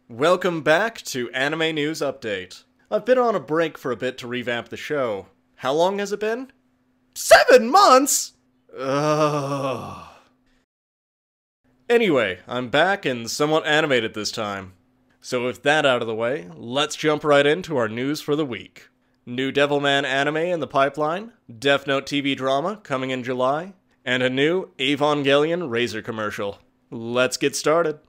Welcome back to Anime News Update. I've been on a break for a bit to revamp the show. How long has it been? 7 months?! Ugh. Anyway, I'm back and somewhat animated this time. So with that out of the way, let's jump right into our news for the week. New Devilman anime in the pipeline, Death Note TV drama coming in July, and a new Evangelion Razor commercial. Let's get started.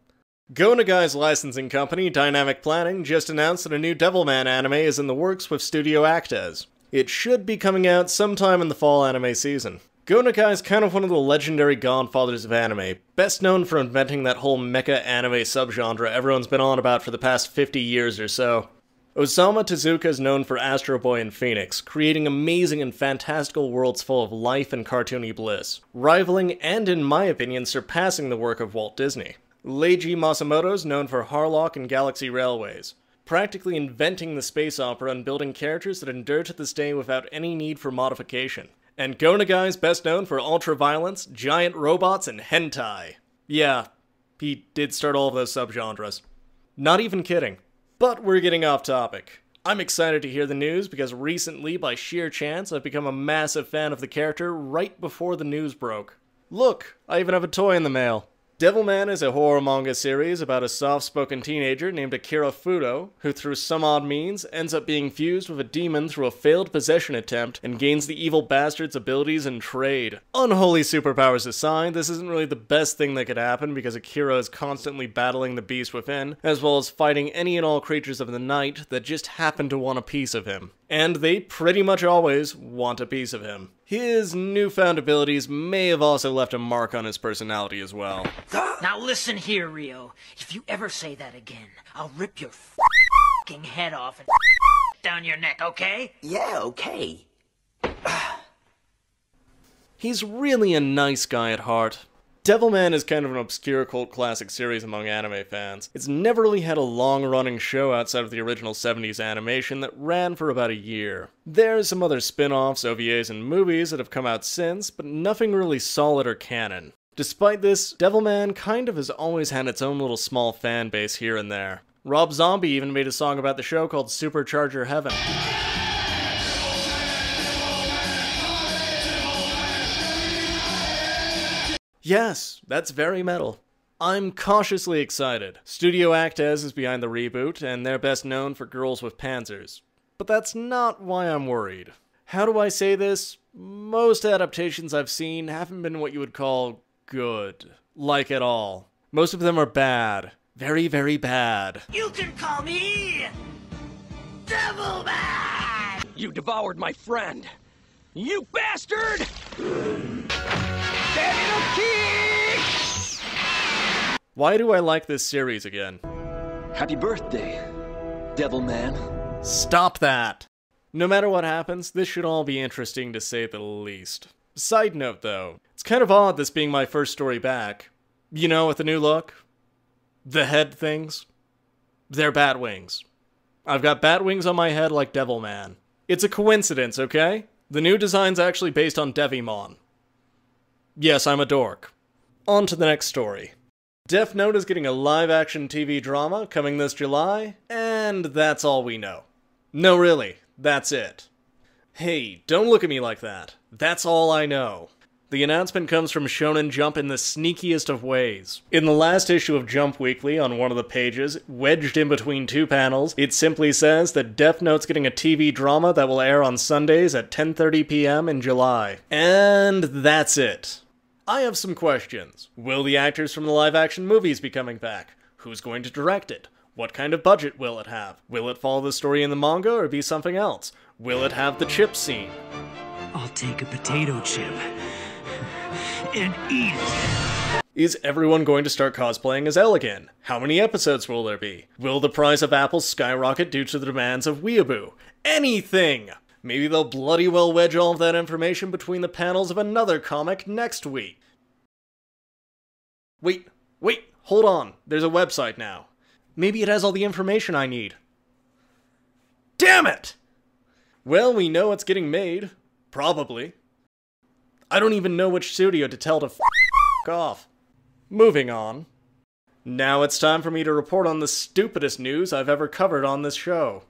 Go Nagai's licensing company, Dynamic Planning, just announced that a new Devilman anime is in the works with Studio Actes. It should be coming out sometime in the fall anime season. Go Nagai is kind of one of the legendary godfathers of anime, best known for inventing that whole mecha anime subgenre everyone's been on about for the past 50 years or so. Osamu Tezuka is known for Astro Boy and Phoenix, creating amazing and fantastical worlds full of life and cartoony bliss, rivaling and, in my opinion, surpassing the work of Walt Disney. Leiji Masamoto is known for Harlock and Galaxy Railways, practically inventing the space opera and building characters that endure to this day without any need for modification. And Go Nagai is best known for ultra-violence, giant robots, and hentai. Yeah, he did start all of those subgenres. Not even kidding. But we're getting off topic. I'm excited to hear the news because recently, by sheer chance, I've become a massive fan of the character right before the news broke. Look, I even have a toy in the mail. Devilman is a horror manga series about a soft-spoken teenager named Akira Fudo, who through some odd means ends up being fused with a demon through a failed possession attempt and gains the evil bastard's abilities and trade. Unholy superpowers aside, this isn't really the best thing that could happen because Akira is constantly battling the beast within, as well as fighting any and all creatures of the night that just happen to want a piece of him. And they pretty much always want a piece of him. His newfound abilities may have also left a mark on his personality as well. Now listen here, Rio. If you ever say that again, I'll rip your f***ing head off and down your neck, okay? Yeah, okay. He's really a nice guy at heart. Devilman is kind of an obscure cult classic series among anime fans. It's never really had a long-running show outside of the original 70s animation that ran for about a year. There's some other spin-offs, OVAs, and movies that have come out since, but nothing really solid or canon. Despite this, Devilman kind of has always had its own little small fan base here and there. Rob Zombie even made a song about the show called Supercharger Heaven. Yes, that's very metal. I'm cautiously excited. Studio Actes is behind the reboot, and they're best known for Girls with Panzers. But that's not why I'm worried. How do I say this? Most adaptations I've seen haven't been what you would call good. Like at all. Most of them are bad. Very, very bad. You can call me Devilman! You devoured my friend! You bastard! Why do I like this series again? Happy birthday, Devilman. Stop that! No matter what happens, this should all be interesting to say the least. Side note though, it's kind of odd this being my first story back. You know, with the new look? The head things? They're bat wings. I've got bat wings on my head like Devilman. It's a coincidence, okay? The new design's actually based on Devilman. Yes, I'm a dork. On to the next story. Death Note is getting a live-action TV drama coming this July, and that's all we know. No, really, that's it. Hey, don't look at me like that. That's all I know. The announcement comes from Shonen Jump in the sneakiest of ways. In the last issue of Jump Weekly, on one of the pages, wedged in between two panels, it simply says that Death Note's getting a TV drama that will air on Sundays at 10:30 p.m. in July. And that's it. I have some questions. Will the actors from the live-action movies be coming back? Who's going to direct it? What kind of budget will it have? Will it follow the story in the manga or be something else? Will it have the chip scene? I'll take a potato chip and eat it. Is everyone going to start cosplaying as Elle again? How many episodes will there be? Will the price of apples skyrocket due to the demands of Weeaboo? Anything! Maybe they'll bloody well wedge all of that information between the panels of another comic next week. Wait, hold on. There's a website now. Maybe it has all the information I need. Damn it! Well, we know it's getting made. Probably. I don't even know which studio to tell to f*** off. Moving on. Now it's time for me to report on the stupidest news I've ever covered on this show.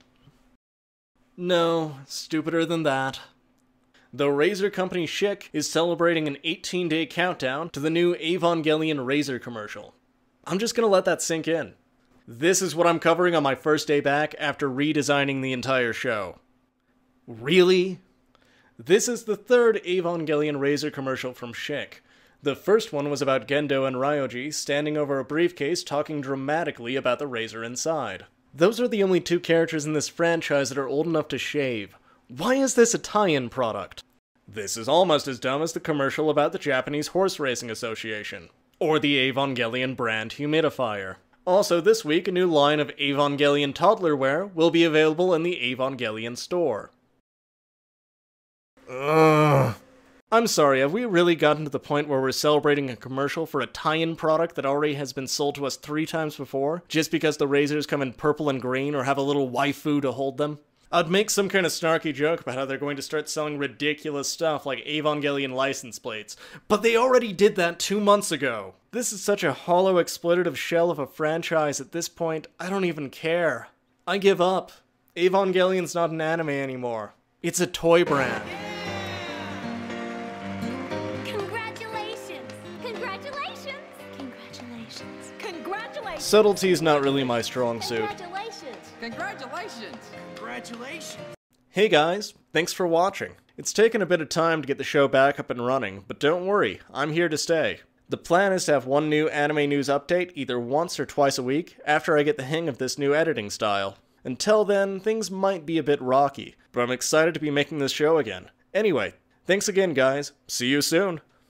No, stupider than that. The razor company Schick is celebrating an 18-day countdown to the new Evangelion razor commercial. I'm just gonna let that sink in. This is what I'm covering on my first day back after redesigning the entire show. Really? This is the third Evangelion razor commercial from Schick. The first one was about Gendo and Ryoji standing over a briefcase talking dramatically about the razor inside. Those are the only two characters in this franchise that are old enough to shave. Why is this a tie-in product? This is almost as dumb as the commercial about the Japanese Horse Racing Association, or the Evangelion brand humidifier. Also this week, a new line of Evangelion toddler wear will be available in the Evangelion store. Ugh. I'm sorry, have we really gotten to the point where we're celebrating a commercial for a tie-in product that already has been sold to us 3 times before, just because the razors come in purple and green or have a little waifu to hold them? I'd make some kind of snarky joke about how they're going to start selling ridiculous stuff like Evangelion license plates, but they already did that 2 months ago. This is such a hollow exploitative shell of a franchise at this point, I don't even care. I give up. Evangelion's not an anime anymore. It's a toy brand. Subtlety's not really my strong suit. Congratulations! Congratulations! Hey guys, thanks for watching. It's taken a bit of time to get the show back up and running, but don't worry, I'm here to stay. The plan is to have one new anime news update either once or twice a week after I get the hang of this new editing style. Until then, things might be a bit rocky, but I'm excited to be making this show again. Anyway, thanks again guys, see you soon!